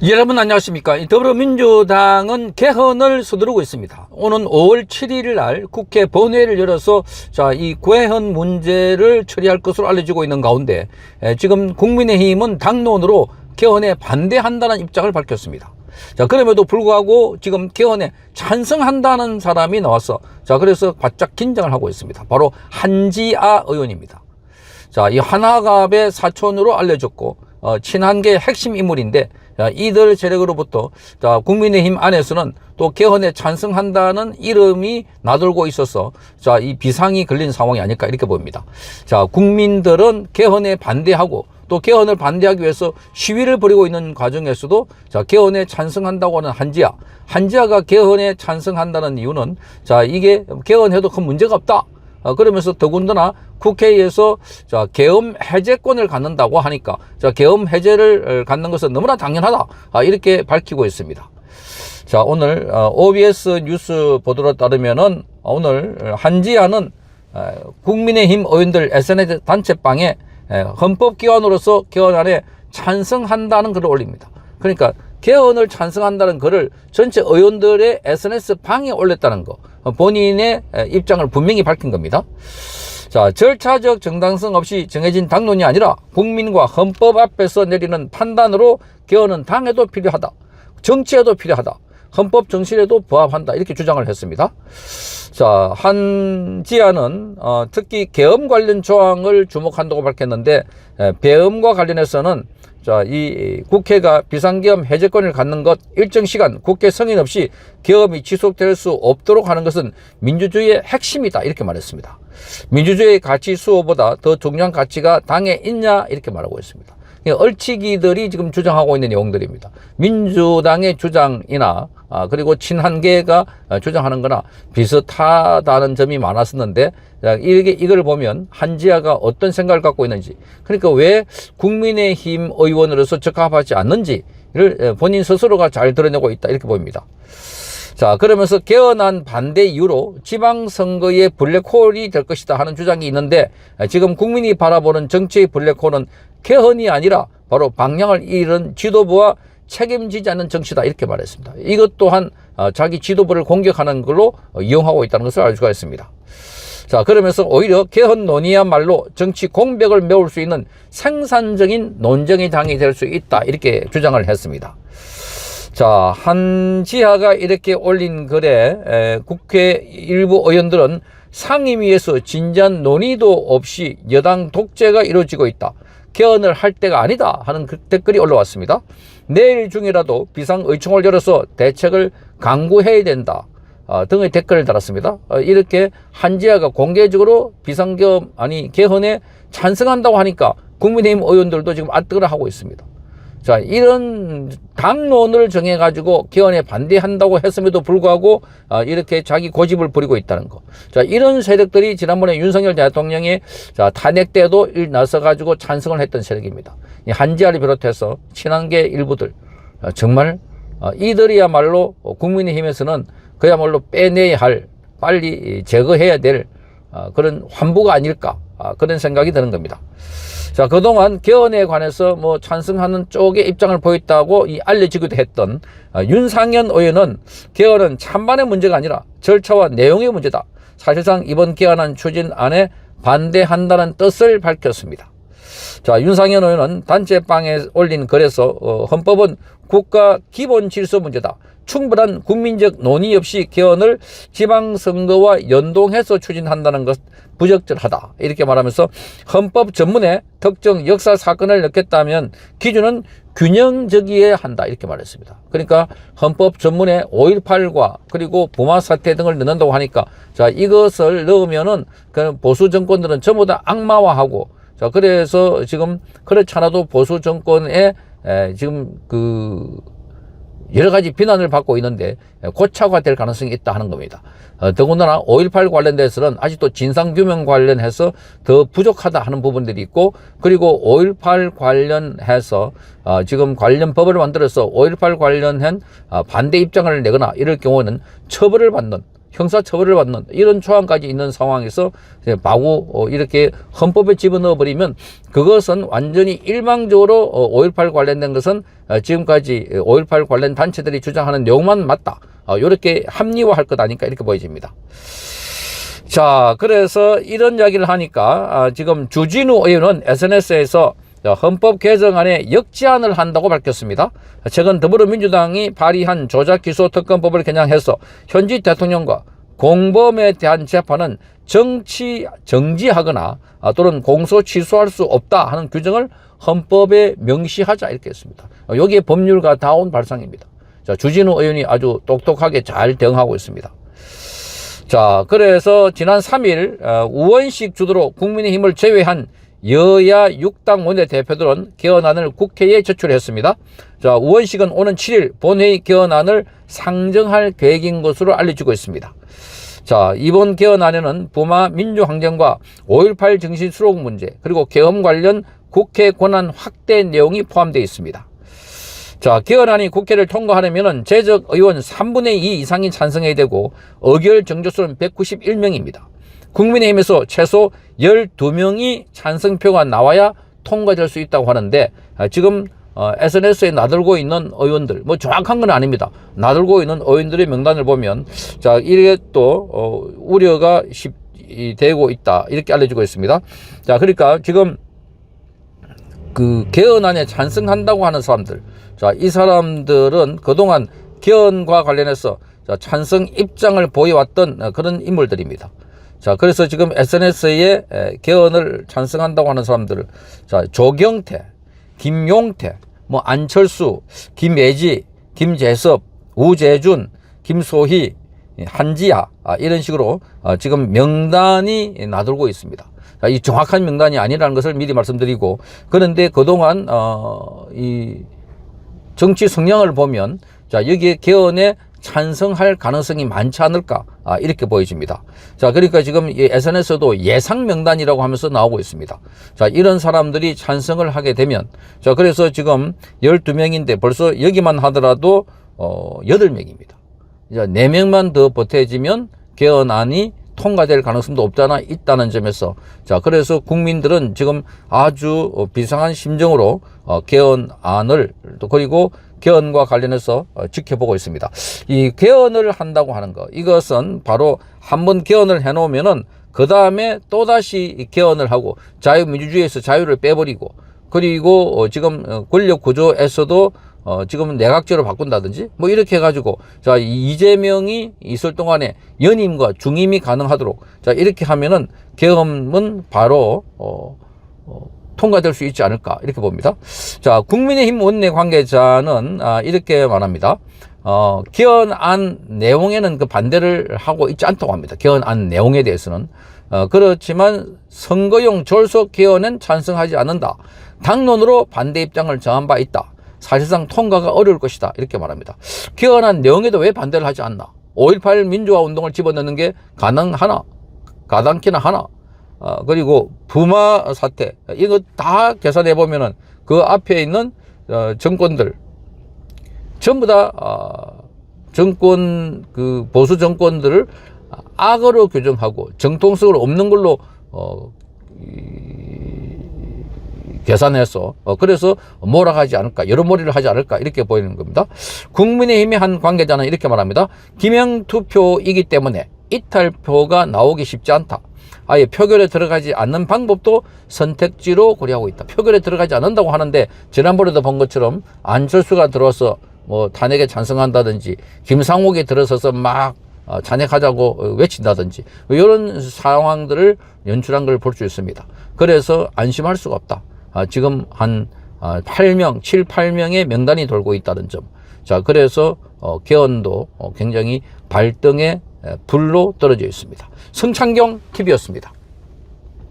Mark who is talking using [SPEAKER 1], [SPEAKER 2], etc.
[SPEAKER 1] 여러분 안녕하십니까. 더불어민주당은 개헌을 서두르고 있습니다. 오는 5월 7일 날 국회 본회의를 열어서 이 개헌 문제를 처리할 것으로 알려지고 있는 가운데 지금 국민의힘은 당론으로 개헌에 반대한다는 입장을 밝혔습니다. 그럼에도 불구하고 지금 개헌에 찬성한다는 사람이 나와서 그래서 바짝 긴장을 하고 있습니다. 바로 한지아 의원입니다. 이 한화갑의 사촌으로 알려졌고 친한계의 핵심 인물인데 이들 세력으로부터 국민의힘 안에서는 또 개헌에 찬성한다는 이름이 나돌고 있어서 이 비상이 걸린 상황이 아닐까 이렇게 보입니다. 국민들은 개헌에 반대하고 또 개헌을 반대하기 위해서 시위를 벌이고 있는 과정에서도 개헌에 찬성한다고 하는 한지아가 개헌에 찬성한다는 이유는 이게 개헌해도 큰 문제가 없다. 그러면서 더군다나 국회에서 계엄 해제권을 갖는다고 하니까 계엄 해제를 갖는 것은 너무나 당연하다 이렇게 밝히고 있습니다. 오늘 OBS 뉴스 보도에 따르면은 오늘 한지아는 국민의힘 의원들 SNS 단체방에 헌법기관으로서 개헌안에 찬성한다는 글을 올립니다. 그러니까 개헌을 찬성한다는 글을 전체 의원들의 SNS 방에 올렸다는 거, 본인의 입장을 분명히 밝힌 겁니다. 절차적 정당성 없이 정해진 당론이 아니라 국민과 헌법 앞에서 내리는 판단으로 개헌은 당에도 필요하다, 정치에도 필요하다, 헌법 정신에도 부합한다 이렇게 주장을 했습니다. 한지아는 특히 계엄 관련 조항을 주목한다고 밝혔는데 계엄과 관련해서는 이 국회가 비상계엄 해제권을 갖는 것, 일정 시간 국회 승인 없이 계엄이 지속될 수 없도록 하는 것은 민주주의의 핵심이다 이렇게 말했습니다. 민주주의의 가치 수호보다 더 중요한 가치가 당에 있냐 이렇게 말하고 있습니다. 얼치기들이 지금 주장하고 있는 내용들입니다. 민주당의 주장이나 그리고 친한계가 주장하는 거나 비슷하다는 점이 많았었는데 이걸 보면 한지아가 어떤 생각을 갖고 있는지, 그러니까 왜 국민의힘 의원으로서 적합하지 않는지를 본인 스스로가 잘 드러내고 있다 이렇게 보입니다. 그러면서 개헌안 반대 이유로 지방선거의 블랙홀이 될 것이다 하는 주장이 있는데 지금 국민이 바라보는 정치의 블랙홀은 개헌이 아니라 바로 방향을 잃은 지도부와 책임지지 않는 정치다 이렇게 말했습니다. 이것 또한 자기 지도부를 공격하는 걸로 이용하고 있다는 것을 알 수가 있습니다. 그러면서 오히려 개헌 논의야말로 정치 공백을 메울 수 있는 생산적인 논쟁의 장이 될 수 있다 이렇게 주장을 했습니다. 한지아가 이렇게 올린 글에 국회 일부 의원들은 상임위에서 진지한 논의도 없이 여당 독재가 이루어지고 있다, 개헌을 할 때가 아니다 하는 댓글이 올라왔습니다. 내일 중이라도 비상의총을 열어서 대책을 강구해야 된다 등의 댓글을 달았습니다. 이렇게 한지아가 공개적으로 비상계엄 개헌에 찬성한다고 하니까 국민의힘 의원들도 지금 아뜨거나 하고 있습니다. 이런 당론을 정해가지고 개헌에 반대한다고 했음에도 불구하고 이렇게 자기 고집을 부리고 있다는 거. 이런 세력들이 지난번에 윤석열 대통령의 탄핵 때도 나서가지고 찬성을 했던 세력입니다. 한지아를 비롯해서 친한계 일부들, 정말 이들이야말로 국민의힘에서는 그야말로 빼내야 할, 빨리 제거해야 될 그런 환부가 아닐까 그런 생각이 드는 겁니다. 그동안 개헌에 관해서 찬성하는 쪽의 입장을 보였다고 알려지기도 했던 윤상현 의원은 개헌은 찬반의 문제가 아니라 절차와 내용의 문제다, 사실상 이번 개헌안 추진안에 반대한다는 뜻을 밝혔습니다. 윤상현 의원은 단체방에 올린 글에서 헌법은 국가 기본 질서 문제다, 충분한 국민적 논의 없이 개헌을 지방선거와 연동해서 추진한다는 것 부적절하다 이렇게 말하면서 헌법 전문에 특정 역사 사건을 넣겠다면 기준은 균형적이어야 한다 이렇게 말했습니다. 그러니까 헌법 전문에 5.18과 그리고 부마 사태 등을 넣는다고 하니까 이것을 넣으면은 그 보수 정권들은 전부 다 악마화하고 그래서 지금 그렇지 않아도 보수 정권에 지금 여러 가지 비난을 받고 있는데 고착화 될 가능성이 있다 하는 겁니다. 더군다나 5.18 관련돼서는 아직도 진상규명 관련해서 더 부족하다 하는 부분들이 있고, 그리고 5.18 관련해서 지금 관련 법을 만들어서 5.18 관련한 반대 입장을 내거나 이럴 경우는 처벌을 받는 형사처벌을 받는 이런 조항까지 있는 상황에서 마구 이렇게 헌법에 집어넣어 버리면 그것은 완전히 일방적으로 5.18 관련된 것은 지금까지 5.18 관련 단체들이 주장하는 내용만 맞다. 이렇게 합리화할 것 아닐까 이렇게 보여집니다. 자, 그래서 이런 이야기를 하니까 지금 주진우 의원은 SNS에서 헌법 개정안에 역제안을 한다고 밝혔습니다. 최근 더불어민주당이 발의한 조작기소특검법을 개정해서 현직 대통령과 공범에 대한 재판은 정지하거나 또는 공소 취소할 수 없다 하는 규정을 헌법에 명시하자 이렇게 했습니다. 여기에 법률가 다운 발상입니다. 자, 주진우 의원이 아주 똑똑하게 잘 대응하고 있습니다. 자, 그래서 지난 3일 우원식 주도로 국민의힘을 제외한 여야 6당 원내대표들은 개헌안을 국회에 제출했습니다. 자, 우원식은 오는 7일 본회의 개헌안을 상정할 계획인 것으로 알려지고 있습니다. 자, 이번 개헌안에는 부마 민주항쟁과 5.18 정신 수록 문제 그리고 계엄 관련 국회 권한 확대 내용이 포함되어 있습니다. 자, 개헌안이 국회를 통과하려면 재적 의원 3분의 2 이상이 찬성해야 되고 의결 정조수는 191명입니다. 국민의힘에서 최소 12명이 찬성표가 나와야 통과될 수 있다고 하는데 지금 SNS에 나들고 있는 의원들, 뭐 정확한 건 아닙니다. 나들고 있는 의원들의 명단을 보면 자, 이게 또 우려가 되고 있다 이렇게 알려지고 있습니다. 자, 그러니까 지금 그 개헌안에 찬성한다고 하는 사람들, 자, 이 사람들은 그동안 개헌과 관련해서 찬성 입장을 보여왔던 그런 인물들입니다. 자, 그래서 지금 SNS에 개헌을 찬성한다고 하는 사람들을, 자, 조경태, 김용태, 뭐 안철수, 김예지, 김재섭, 우재준, 김소희, 한지아, 이런 식으로 지금 명단이 나돌고 있습니다. 자, 이 정확한 명단이 아니라는 것을 미리 말씀드리고, 그런데 그동안 이 정치 성향을 보면 자, 여기에 개헌에 찬성할 가능성이 많지 않을까 이렇게 보여집니다. 자, 그러니까 지금 이 SNS도 예상 명단이라고 하면서 나오고 있습니다. 자, 이런 사람들이 찬성을 하게 되면, 자, 그래서 지금 12명인데 벌써 여기만 하더라도 8명입니다. 이제 4명만 더 보태지면 개헌안이 통과될 가능성도 없잖아 있다는 점에서, 자, 그래서 국민들은 지금 아주 비상한 심정으로 개헌안을 또 그리고 개헌과 관련해서 지켜보고 있습니다. 이 개헌을 한다고 하는 거, 이것은 바로 한번 개헌을 해놓으면은 그 다음에 또다시 개헌을 하고 자유민주주의에서 자유를 빼버리고, 그리고 지금 권력 구조에서도 지금 내각제로 바꾼다든지 뭐 이렇게 해가지고, 자, 이재명이 있을 동안에 연임과 중임이 가능하도록, 자, 이렇게 하면은 개헌은 바로 통과될 수 있지 않을까 이렇게 봅니다. 자, 국민의힘 원내 관계자는 이렇게 말합니다. 개헌안 내용에는 그 반대를 하고 있지 않다고 합니다. 개헌안 내용에 대해서는. 그렇지만 선거용 졸속 개헌은 찬성하지 않는다. 당론으로 반대 입장을 정한 바 있다. 사실상 통과가 어려울 것이다 이렇게 말합니다. 개헌안 내용에도 왜 반대를 하지 않나? 5.18 민주화 운동을 집어넣는 게 가능하나? 가당키나 하나? 그리고 부마 사태, 이거 다 계산해 보면은 그 앞에 있는 정권들 전부 다 정권, 그 보수 정권들을 악으로 규정하고 정통성을 없는 걸로 계산해서 그래서 몰아가지 않을까, 여러모리를 하지 않을까 이렇게 보이는 겁니다. 국민의힘의 한 관계자는 이렇게 말합니다. 기명투표이기 때문에 이탈표가 나오기 쉽지 않다. 아예 표결에 들어가지 않는 방법도 선택지로 고려하고 있다. 표결에 들어가지 않는다고 하는데 지난번에도 본 것처럼 안철수가 들어와서 뭐 탄핵에 찬성한다든지 김상옥이 들어서서 막 탄핵하자고 외친다든지 이런 상황들을 연출한 걸 볼 수 있습니다. 그래서 안심할 수가 없다. 지금 한 8명, 7, 8명의 명단이 돌고 있다는 점. 자, 그래서 개헌도 굉장히 발등에 불로 떨어져 있습니다. 성창경 TV였습니다.